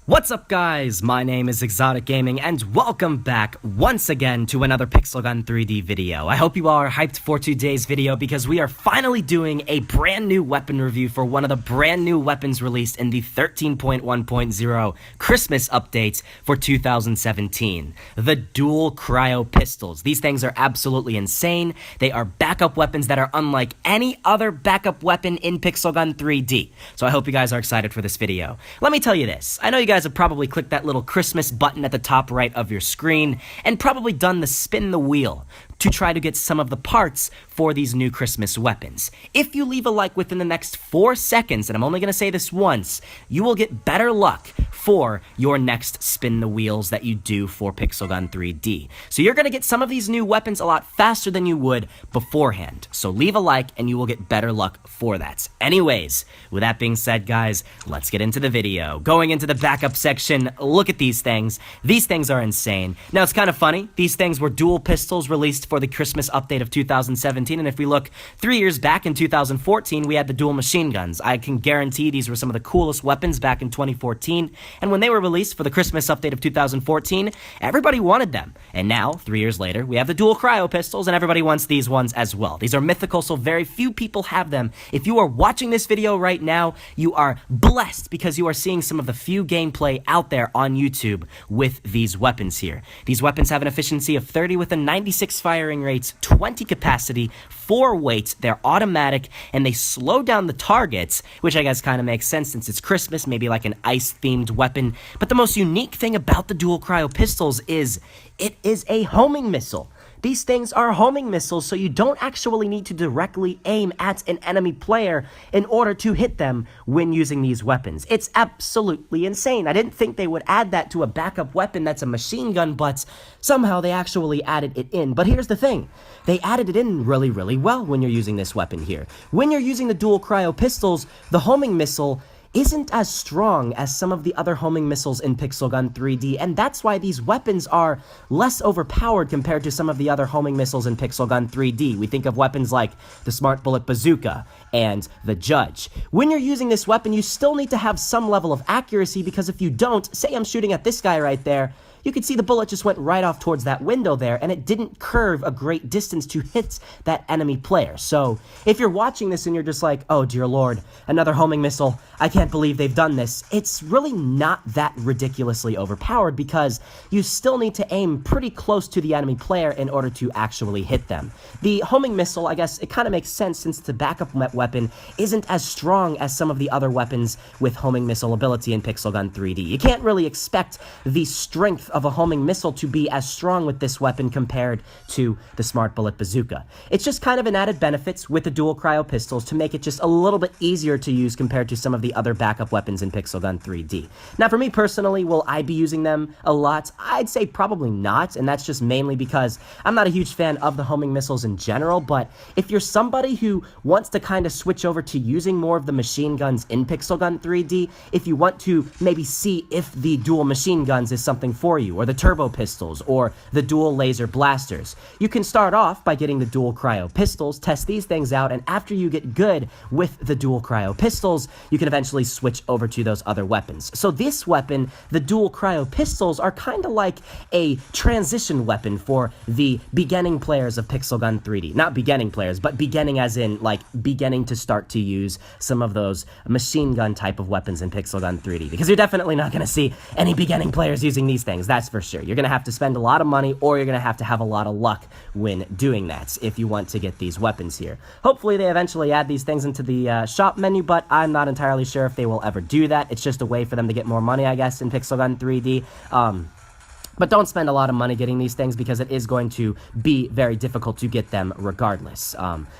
What's up, guys? My name is ExxotikGaming, and welcome back once again to another Pixel Gun 3D video. I hope you all are hyped for today's video because we are finally doing a brand new weapon review for one of the brand new weapons released in the 13.1.0 Christmas updates for 2017. The Dual Cryo Pistols. These things are absolutely insane. They are backup weapons that are unlike any other backup weapon in Pixel Gun 3D. So I hope you guys are excited for this video. Let me tell you this. I know you guys have probably clicked that little Christmas button at the top right of your screen and probably done the spin the wheel to try to get some of the parts for these new Christmas weapons. If you leave a like within the next 4 seconds, and I'm only going to say this once, you will get better luck for your next spin the wheels that you do for Pixel Gun 3D. So you're going to get some of these new weapons a lot faster than you would beforehand. So leave a like and you will get better luck for that. Anyways, with that being said, guys, let's get into the video. Going into the backup section, look at these things. These things are insane. Now, it's kind of funny. These things were dual pistols released for the Christmas update of 2017, and if we look 3 years back in 2014, we had the dual machine guns. I can guarantee these were some of the coolest weapons back in 2014, and when they were released for the Christmas update of 2014, everybody wanted them. And now, 3 years later, we have the dual cryo pistols, and everybody wants these ones as well. These are mythical, so very few people have them. If you are watching this video right now, you are blessed because you are seeing some of the few gameplay out there on YouTube with these weapons here. These weapons have an efficiency of 30 with a 96 firing rates, 20 capacity, 4 weight, they're automatic, and they slow down the targets, which I guess kind of makes sense since it's Christmas, maybe like an ice-themed weapon. But the most unique thing about the dual cryo pistols is it is a homing missile. These things are homing missiles, so you don't actually need to directly aim at an enemy player in order to hit them when using these weapons. It's absolutely insane. I didn't think they would add that to a backup weapon that's a machine gun, but somehow they actually added it in. But here's the thing. They added it in really, really well when you're using this weapon here. When you're using the dual cryo pistols, the homing missile isn't as strong as some of the other homing missiles in Pixel Gun 3D, and that's why these weapons are less overpowered compared to some of the other homing missiles in Pixel Gun 3D. We think of weapons like the Smart Bullet Bazooka and the Judge. When you're using this weapon, you still need to have some level of accuracy, because if you don't, say I'm shooting at this guy right there, you can see the bullet just went right off towards that window there, and it didn't curve a great distance to hit that enemy player. So if you're watching this and you're just like, oh dear lord, another homing missile, I can't believe they've done this, it's really not that ridiculously overpowered, because you still need to aim pretty close to the enemy player in order to actually hit them. The homing missile, I guess, it kind of makes sense since the backup weapon isn't as strong as some of the other weapons with homing missile ability in Pixel Gun 3D. You can't really expect the strength of a homing missile to be as strong with this weapon compared to the Smart Bullet Bazooka. It's just kind of an added benefit with the dual cryo pistols to make it just a little bit easier to use compared to some of the other backup weapons in Pixel Gun 3D. Now, for me personally, will I be using them a lot? I'd say probably not, and that's just mainly because I'm not a huge fan of the homing missiles in general, but if you're somebody who wants to kind of switch over to using more of the machine guns in Pixel Gun 3D, if you want to maybe see if the dual machine guns is something for you, or the turbo pistols, or the dual laser blasters, you can start off by getting the dual cryo pistols, test these things out, and after you get good with the dual cryo pistols, you can eventually switch over to those other weapons. So this weapon, the dual cryo pistols, are kind of like a transition weapon for the beginning players of Pixel Gun 3D. Not beginning players, but beginning as in, like, beginning to start to use some of those machine gun type of weapons in Pixel Gun 3D, because you're definitely not going to see any beginning players using these things. That's for sure. You're going to have to spend a lot of money, or you're going to have a lot of luck when doing that if you want to get these weapons here. Hopefully they eventually add these things into the shop menu, but I'm not entirely sure if they will ever do that. It's just a way for them to get more money, I guess, in Pixel Gun 3D. But don't spend a lot of money getting these things, because it is going to be very difficult to get them regardless.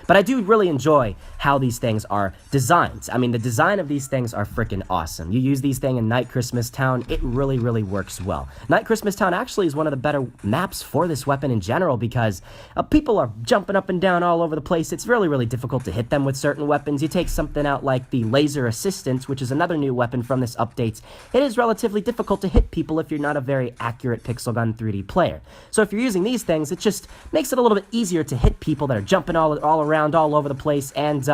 But I do really enjoy how these things are designed. I mean, the design of these things are freaking awesome. You use these things in Night Christmas Town, it really, really works well. Night Christmas Town actually is one of the better maps for this weapon in general, because people are jumping up and down all over the place. It's really, really difficult to hit them with certain weapons. You take something out like the Laser Assistant, which is another new weapon from this update. It is relatively difficult to hit people if you're not a very accurate accurate pixel gun 3D player. So if you're using these things, it just makes it a little bit easier to hit people that are jumping all around, all over the place. And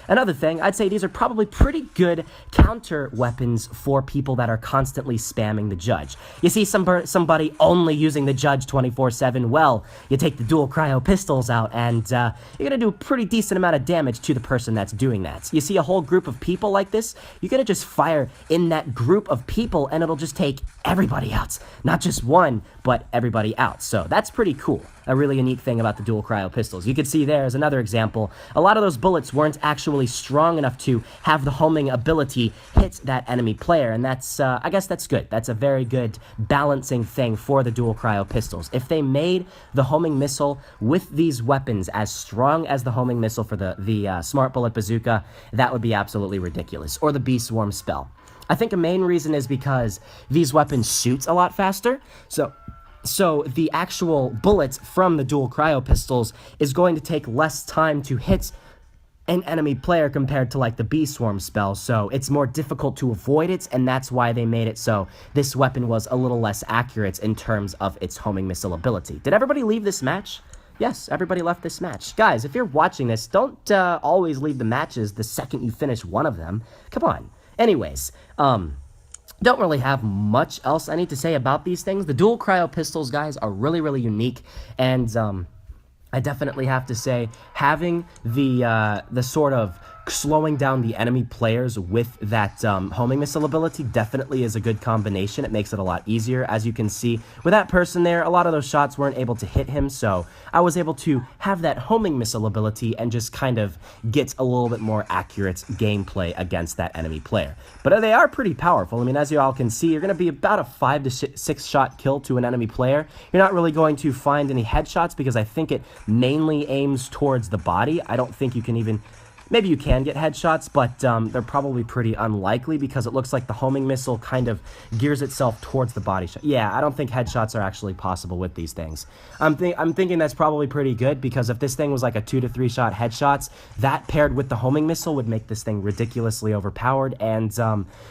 another thing, I'd say these are probably pretty good counter weapons for people that are constantly spamming the judge. You see somebody only using the judge 24/7, well, you take the dual cryo pistols out, and you're gonna do a pretty decent amount of damage to the person that's doing that. You see a whole group of people like this, you're gonna just fire in that group of people, and it'll just take everybody out. Not just one, but everybody out. So that's pretty cool. A really unique thing about the dual cryo pistols. You can see there as another example, a lot of those bullets weren't actually strong enough to have the homing ability hit that enemy player, and that's, I guess that's good. That's a very good balancing thing for the dual cryo pistols. If they made the homing missile with these weapons as strong as the homing missile for the Smart Bullet Bazooka, that would be absolutely ridiculous. Or the Bee Swarm spell. I think a main reason is because these weapons shoot a lot faster, so the actual bullets from the dual cryo pistols is going to take less time to hit an enemy player compared to like the Bee Swarm spell, so it's more difficult to avoid it, and that's why they made it so this weapon was a little less accurate in terms of its homing missile ability. Did everybody leave this match? Yes, everybody left this match. Guys, if you're watching this, don't always leave the matches the second you finish one of them. Come on. Anyways, don't really have much else I need to say about these things. The dual cryo pistols, guys, are really, really unique, and I definitely have to say, having the sort of slowing down the enemy players with that homing missile ability definitely is a good combination. It makes it a lot easier. As you can see, with that person there, a lot of those shots weren't able to hit him, so I was able to have that homing missile ability and just kind of get a little bit more accurate gameplay against that enemy player. But they are pretty powerful. I mean, as you all can see, you're going to be about a 5 to 6 shot kill to an enemy player. You're not really going to find any headshots because I think it mainly aims towards the body. I don't think you can even... Maybe you can get headshots, but they're probably pretty unlikely because it looks like the homing missile kind of gears itself towards the body shot. Yeah, I don't think headshots are actually possible with these things. I'm thinking that's probably pretty good because if this thing was like a 2 to 3 shot headshots, that paired with the homing missile would make this thing ridiculously overpowered, and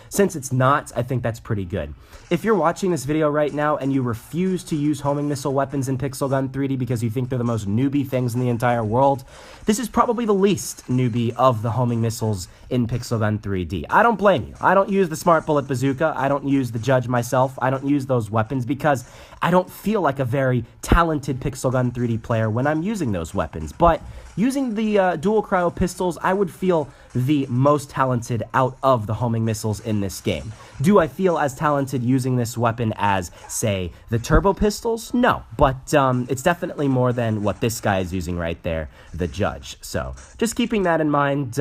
since it's not, I think that's pretty good. If you're watching this video right now and you refuse to use homing missile weapons in Pixel Gun 3D because you think they're the most newbie things in the entire world, this is probably the least newbie of the homing missiles in Pixel Gun 3D. I don't blame you. I don't use the Smart Bullet Bazooka. I don't use the Judge myself. I don't use those weapons because I don't feel like a very talented Pixel Gun 3D player when I'm using those weapons. But using the Dual Cryo Pistols, I would feel the most talented out of the homing missiles in this game. Do I feel as talented using this weapon as, say, the Turbo Pistols? No, but it's definitely more than what this guy is using right there, the Judge. So, just keeping that in mind,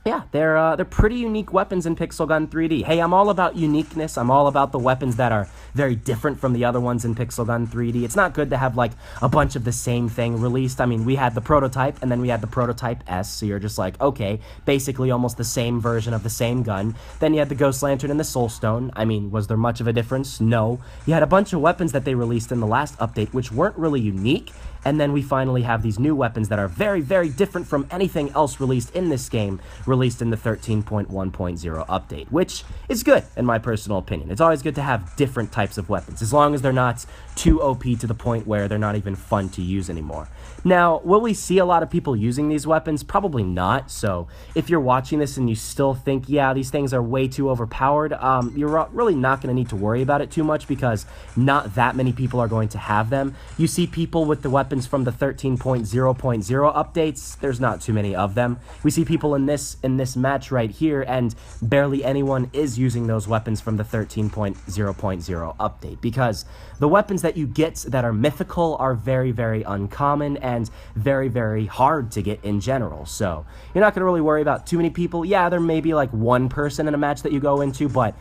yeah, they're pretty unique weapons in Pixel Gun 3D. Hey, I'm all about uniqueness. I'm all about the weapons that are very different from the other ones in Pixel Gun 3D. It's not good to have, like, a bunch of the same thing released. I mean, we had the Prototype, and then we had the Prototype S, so you're just like, okay, basically almost the same version of the same gun. Then you had the Ghost Lantern and the Soul Stone. I mean, was there much of a difference? No. You had a bunch of weapons that they released in the last update, which weren't really unique, and then we finally have these new weapons that are very, very different from anything else released in this game, released in the 13.1.0 update, which is good, in my personal opinion. It's always good to have different types of weapons, as long as they're not too OP to the point where they're not even fun to use anymore. Now, will we see a lot of people using these weapons? Probably not, so if you're watching this and you still think, yeah, these things are way too overpowered, you're really not going to need to worry about it too much because not that many people are going to have them. You see people with the weapons from the 13.0.0 updates, there's not too many of them. We see people in this match right here, and barely anyone is using those weapons from the 13.0.0 update because the weapons that you get that are mythical are very, very uncommon and very, very hard to get in general. So you're not going to really worry about too many people. Yeah, there may be like one person in a match that you go into, but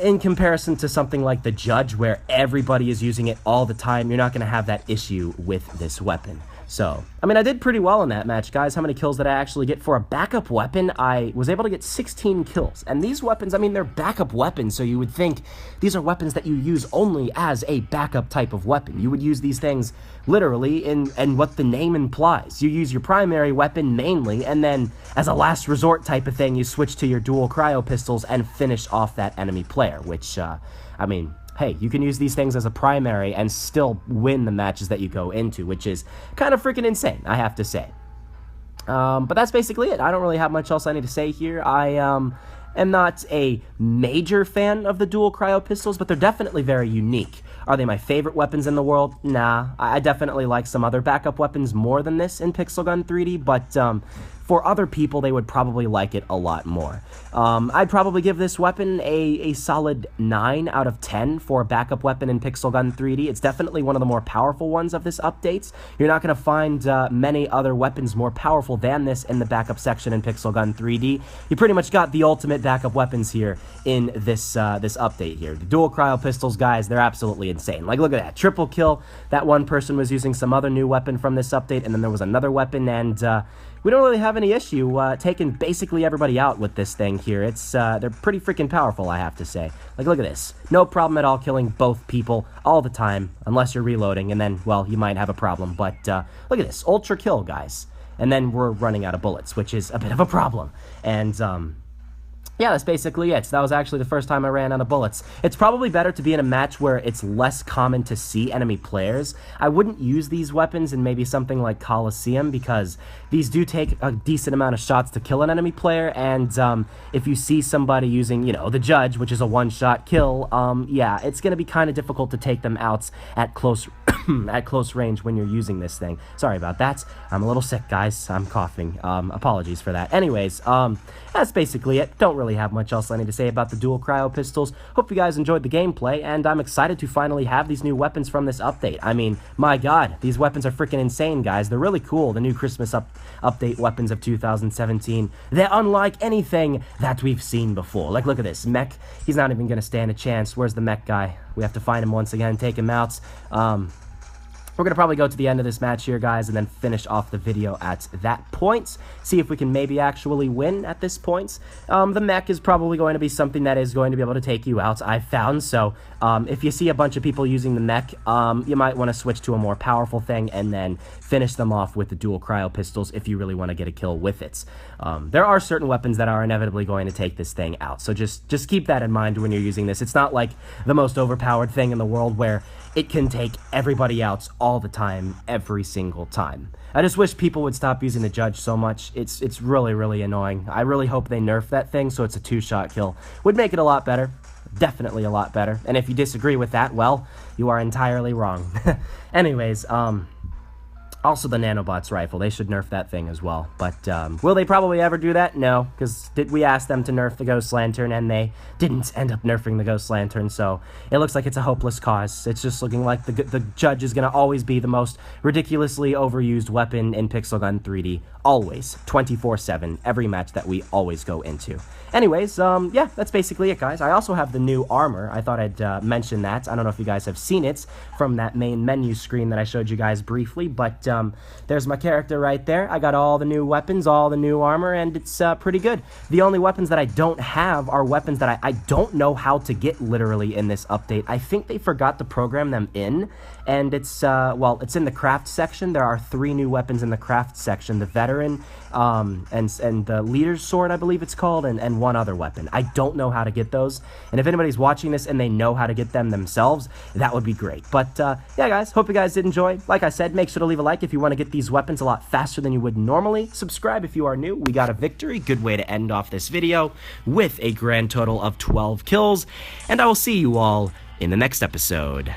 in comparison to something like the Judge, where everybody is using it all the time, you're not going to have that issue with this weapon. So, I mean, I did pretty well in that match, guys. How many kills did I actually get? For a backup weapon, I was able to get 16 kills. And these weapons, I mean, they're backup weapons, so you would think these are weapons that you use only as a backup type of weapon. You would use these things literally in what the name implies. You use your primary weapon mainly, and then as a last resort type of thing, you switch to your dual cryo pistols and finish off that enemy player, which, I mean, hey, you can use these things as a primary and still win the matches that you go into, which is kind of freaking insane, I have to say. But that's basically it. I don't really have much else I need to say here. I am not a major fan of the Dual Cryo Pistols, but they're definitely very unique. Are they my favorite weapons in the world? Nah. I definitely like some other backup weapons more than this in Pixel Gun 3D, but for other people, they would probably like it a lot more. I'd probably give this weapon a solid 9 out of 10 for a backup weapon in Pixel Gun 3D. It's definitely one of the more powerful ones of this update. You're not going to find many other weapons more powerful than this in the backup section in Pixel Gun 3D. You pretty much got the ultimate backup weapons here in this this update here. The Dual Cryo Pistols, guys, they're absolutely insane. Like, look at that. Triple kill. That one person was using some other new weapon from this update, and then there was another weapon, and we don't really have any issue taking basically everybody out with this thing here. It's they're pretty freaking powerful, I have to say. Like, look at this. No problem at all killing both people all the time, unless you're reloading, and then, well, you might have a problem. But look at this. Ultra kill, guys. And then we're running out of bullets, which is a bit of a problem. And yeah, that's basically it. So that was actually the first time I ran out of bullets. It's probably better to be in a match where it's less common to see enemy players. I wouldn't use these weapons in maybe something like Coliseum, because these do take a decent amount of shots to kill an enemy player, and if you see somebody using, you know, the Judge, which is a one-shot kill, yeah, it's going to be kind of difficult to take them out at close at close range when you're using this thing. Sorry about that. I'm a little sick, guys. I'm coughing. Apologies for that. Anyways, that's basically it. Don't really have much else I need to say about the Dual Cryo Pistols. Hope you guys enjoyed the gameplay, and I'm excited to finally have these new weapons from this update. I mean, my god, these weapons are freaking insane, guys. They're really cool, the new Christmas update weapons of 2017. They're unlike anything that we've seen before. Like, look at this. Mech, he's not even going to stand a chance. Where's the Mech guy? We have to find him once again, take him out. We're going to probably go to the end of this match here, guys, and then finish off the video at that point. See if we can maybe actually win at this point. The mech is probably going to be something that is going to be able to take you out, I've found. So if you see a bunch of people using the mech, you might want to switch to a more powerful thing and then finish them off with the Dual Cryo Pistols if you really want to get a kill with it. There are certain weapons that are inevitably going to take this thing out. So just keep that in mind when you're using this. It's not like the most overpowered thing in the world where it can take everybody out all the time, every single time. I just wish people would stop using the Judge so much. It's really, really annoying. I really hope they nerf that thing so it's a two-shot kill. Would make it a lot better. Definitely a lot better. And if you disagree with that, well, you are entirely wrong. Anyways, also the Nanobots rifle. They should nerf that thing as well. But will they probably ever do that? No, because we asked them to nerf the Ghost Lantern, and they didn't end up nerfing the Ghost Lantern, so it looks like it's a hopeless cause. It's just looking like the Judge is going to always be the most ridiculously overused weapon in Pixel Gun 3D. Always. 24/7. Every match that we always go into. Anyways, yeah, that's basically it, guys. I also have the new armor. I thought I'd mention that. I don't know if you guys have seen it from that main menu screen that I showed you guys briefly, but there's my character right there. I got all the new weapons, all the new armor, and it's pretty good. The only weapons that I don't have are weapons that I don't know how to get literally in this update. I think they forgot to program them in, and it's, well, it's in the craft section. There are 3 new weapons in the craft section. The Veteran, and the Leader's Sword, I believe it's called, and one other weapon. I don't know how to get those, and if anybody's watching this and they know how to get them themselves, that would be great. But, yeah, guys, hope you guys did enjoy. Like I said, make sure to leave a like if you want to get these weapons a lot faster than you would normally. Subscribe if you are new. We got a victory. Good way to end off this video with a grand total of 12 kills, and I will see you all in the next episode.